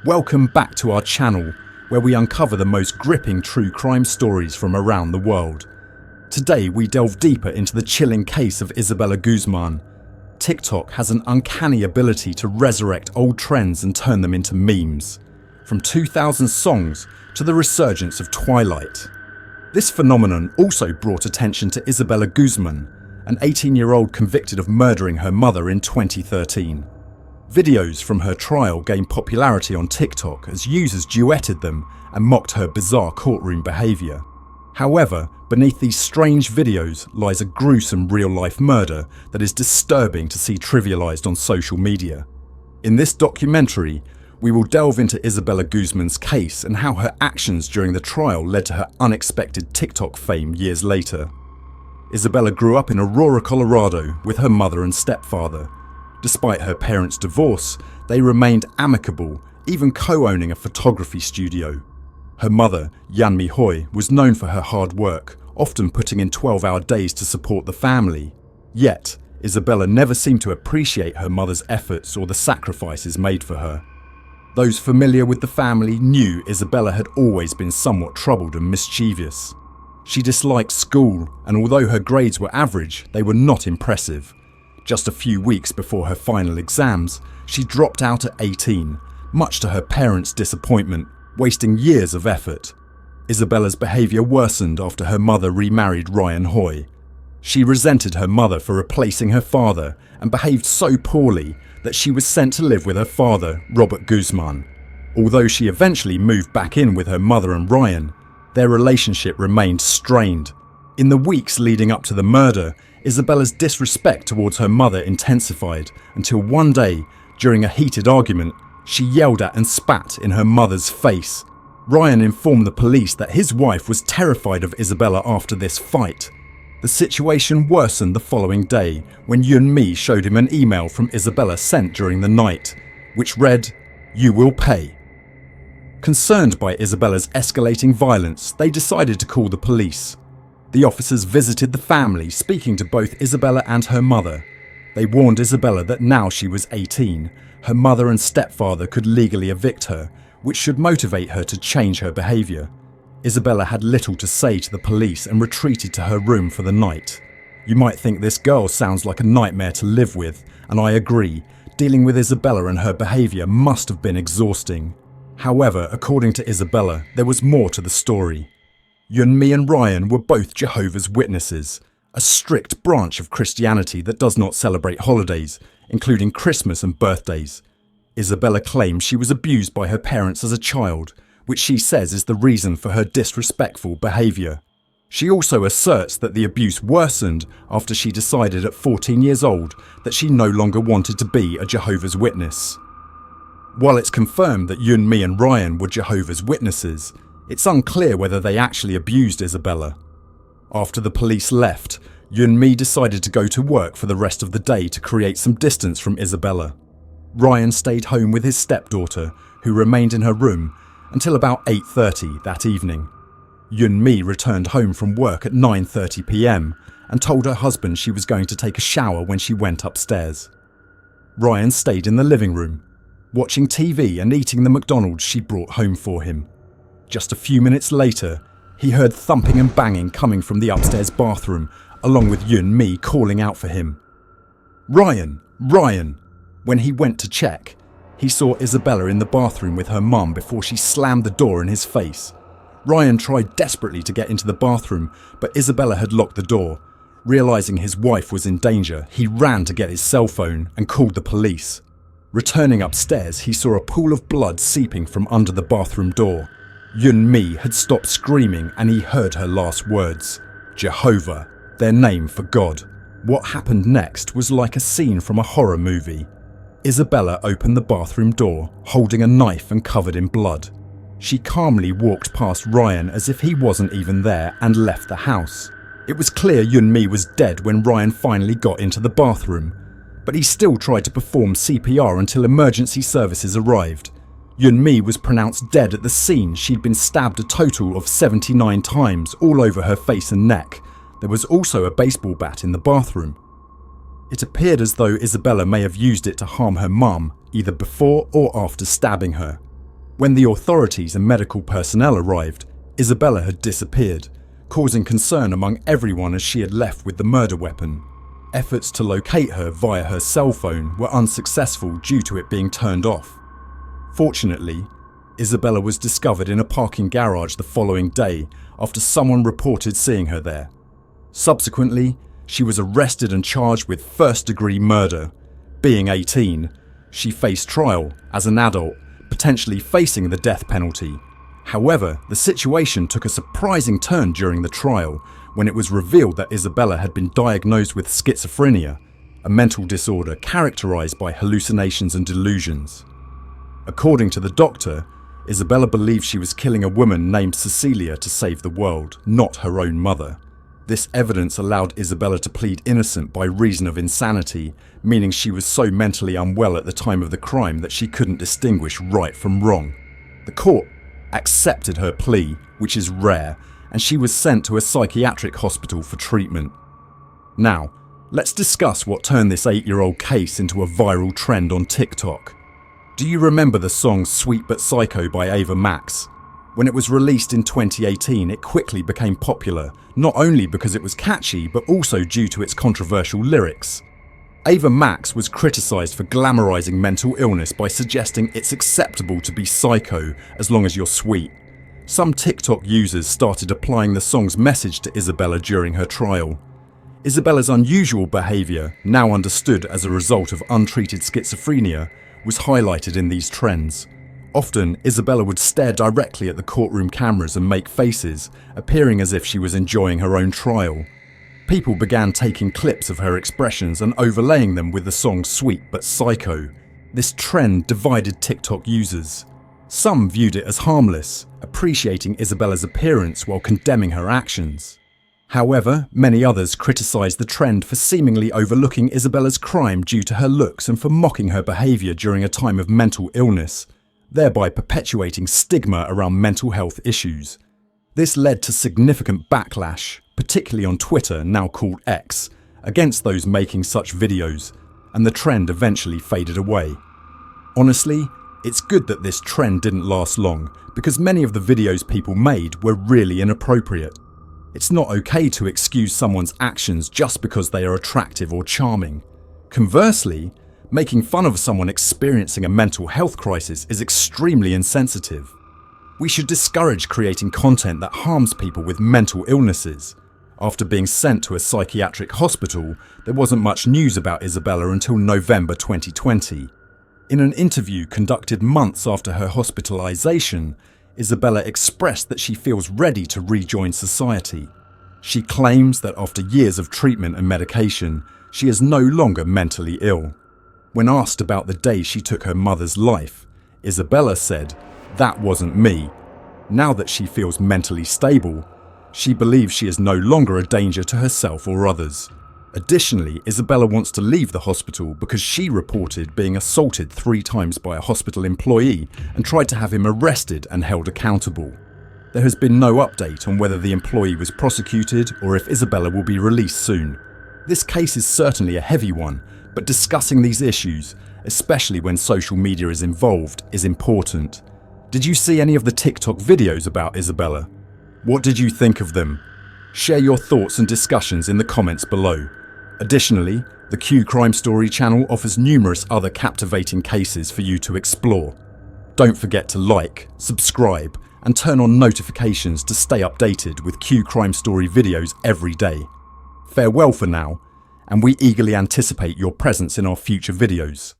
Welcome back to our channel, where we uncover the most gripping true crime stories from around the world. Today we delve deeper into the chilling case of Isabella Guzman. TikTok has an uncanny ability to resurrect old trends and turn them into memes. From 2000 songs to the resurgence of Twilight. This phenomenon also brought attention to Isabella Guzman, an 18-year-old convicted of murdering her mother in 2013. Videos from her trial gained popularity on TikTok as users duetted them and mocked her bizarre courtroom behaviour. However, beneath these strange videos lies a gruesome real-life murder that is disturbing to see trivialised on social media. In this documentary, we will delve into Isabella Guzman's case and how her actions during the trial led to her unexpected TikTok fame years later. Isabella grew up in Aurora, Colorado with her mother and stepfather. Despite her parents' divorce, they remained amicable, even co-owning a photography studio. Her mother, Yan Hoy, was known for her hard work, often putting in 12-hour days to support the family. Yet, Isabella never seemed to appreciate her mother's efforts or the sacrifices made for her. Those familiar with the family knew Isabella had always been somewhat troubled and mischievous. She disliked school, and although her grades were average, they were not impressive. Just a few weeks before her final exams, she dropped out at 18, much to her parents' disappointment, wasting years of effort. Isabella's behaviour worsened after her mother remarried Ryan Hoy. She resented her mother for replacing her father and behaved so poorly that she was sent to live with her father, Robert Guzman. Although she eventually moved back in with her mother and Ryan, their relationship remained strained. In the weeks leading up to the murder, Isabella's disrespect towards her mother intensified until one day, during a heated argument, she yelled at and spat in her mother's face. Ryan informed the police that his wife was terrified of Isabella after this fight. The situation worsened the following day when Yun Mi showed him an email from Isabella sent during the night, which read, "You will pay." Concerned by Isabella's escalating violence, they decided to call the police. The officers visited the family, speaking to both Isabella and her mother. They warned Isabella that now she was 18, her mother and stepfather could legally evict her, which should motivate her to change her behaviour. Isabella had little to say to the police and retreated to her room for the night. You might think this girl sounds like a nightmare to live with, and I agree, dealing with Isabella and her behaviour must have been exhausting. However, according to Isabella, there was more to the story. Yun Mi and Ryan were both Jehovah's Witnesses, a strict branch of Christianity that does not celebrate holidays, including Christmas and birthdays. Isabella claims she was abused by her parents as a child, which she says is the reason for her disrespectful behaviour. She also asserts that the abuse worsened after she decided at 14 years old that she no longer wanted to be a Jehovah's Witness. While it's confirmed that Yun Mi and Ryan were Jehovah's Witnesses, it's unclear whether they actually abused Isabella. After the police left, Yun Mi decided to go to work for the rest of the day to create some distance from Isabella. Ryan stayed home with his stepdaughter, who remained in her room until about 8:30 that evening. Yun Mi returned home from work at 9:30 p.m. and told her husband she was going to take a shower when she went upstairs. Ryan stayed in the living room, watching TV and eating the McDonald's she brought home for him. Just a few minutes later, he heard thumping and banging coming from the upstairs bathroom, along with Yun Mi calling out for him. "Ryan! Ryan!" When he went to check, he saw Isabella in the bathroom with her mum before she slammed the door in his face. Ryan tried desperately to get into the bathroom, but Isabella had locked the door. Realising his wife was in danger, he ran to get his cell phone and called the police. Returning upstairs, he saw a pool of blood seeping from under the bathroom door. Yun Mi had stopped screaming and he heard her last words, Jehovah, their name for God. What happened next was like a scene from a horror movie. Isabella opened the bathroom door, holding a knife and covered in blood. She calmly walked past Ryan as if he wasn't even there and left the house. It was clear Yun Mi was dead when Ryan finally got into the bathroom, but he still tried to perform CPR until emergency services arrived. Yun Mi was pronounced dead at the scene. She'd been stabbed a total of 79 times all over her face and neck. There was also a baseball bat in the bathroom. It appeared as though Isabella may have used it to harm her mum, either before or after stabbing her. When the authorities and medical personnel arrived, Isabella had disappeared, causing concern among everyone as she had left with the murder weapon. Efforts to locate her via her cell phone were unsuccessful due to it being turned off. Fortunately, Isabella was discovered in a parking garage the following day after someone reported seeing her there. Subsequently, she was arrested and charged with first-degree murder. Being 18, she faced trial as an adult, potentially facing the death penalty. However, the situation took a surprising turn during the trial when it was revealed that Isabella had been diagnosed with schizophrenia, a mental disorder characterized by hallucinations and delusions. According to the doctor, Isabella believed she was killing a woman named Cecilia to save the world, not her own mother. This evidence allowed Isabella to plead innocent by reason of insanity, meaning she was so mentally unwell at the time of the crime that she couldn't distinguish right from wrong. The court accepted her plea, which is rare, and she was sent to a psychiatric hospital for treatment. Now, let's discuss what turned this 8-year-old case into a viral trend on TikTok. Do you remember the song Sweet But Psycho by Ava Max? When it was released in 2018, it quickly became popular, not only because it was catchy, but also due to its controversial lyrics. Ava Max was criticised for glamorising mental illness by suggesting it's acceptable to be psycho as long as you're sweet. Some TikTok users started applying the song's message to Isabella during her trial. Isabella's unusual behaviour, now understood as a result of untreated schizophrenia, was highlighted in these trends. Often, Isabella would stare directly at the courtroom cameras and make faces, appearing as if she was enjoying her own trial. People began taking clips of her expressions and overlaying them with the song Sweet But Psycho. This trend divided TikTok users. Some viewed it as harmless, appreciating Isabella's appearance while condemning her actions. However, many others criticised the trend for seemingly overlooking Isabella's crime due to her looks and for mocking her behaviour during a time of mental illness, thereby perpetuating stigma around mental health issues. This led to significant backlash, particularly on Twitter, now called X, against those making such videos, and the trend eventually faded away. Honestly, it's good that this trend didn't last long, because many of the videos people made were really inappropriate. It's not okay to excuse someone's actions just because they are attractive or charming. Conversely, making fun of someone experiencing a mental health crisis is extremely insensitive. We should discourage creating content that harms people with mental illnesses. After being sent to a psychiatric hospital, there wasn't much news about Isabella until November 2020. In an interview conducted months after her hospitalization, Isabella expressed that she feels ready to rejoin society. She claims that after years of treatment and medication, she is no longer mentally ill. When asked about the day she took her mother's life, Isabella said, "That wasn't me." Now that she feels mentally stable, she believes she is no longer a danger to herself or others. Additionally, Isabella wants to leave the hospital because she reported being assaulted 3 times by a hospital employee and tried to have him arrested and held accountable. There has been no update on whether the employee was prosecuted or if Isabella will be released soon. This case is certainly a heavy one, but discussing these issues, especially when social media is involved, is important. Did you see any of the TikTok videos about Isabella? What did you think of them? Share your thoughts and discussions in the comments below. Additionally, the Q Crime Story channel offers numerous other captivating cases for you to explore. Don't forget to like, subscribe, and turn on notifications to stay updated with Q Crime Story videos every day. Farewell for now, and we eagerly anticipate your presence in our future videos.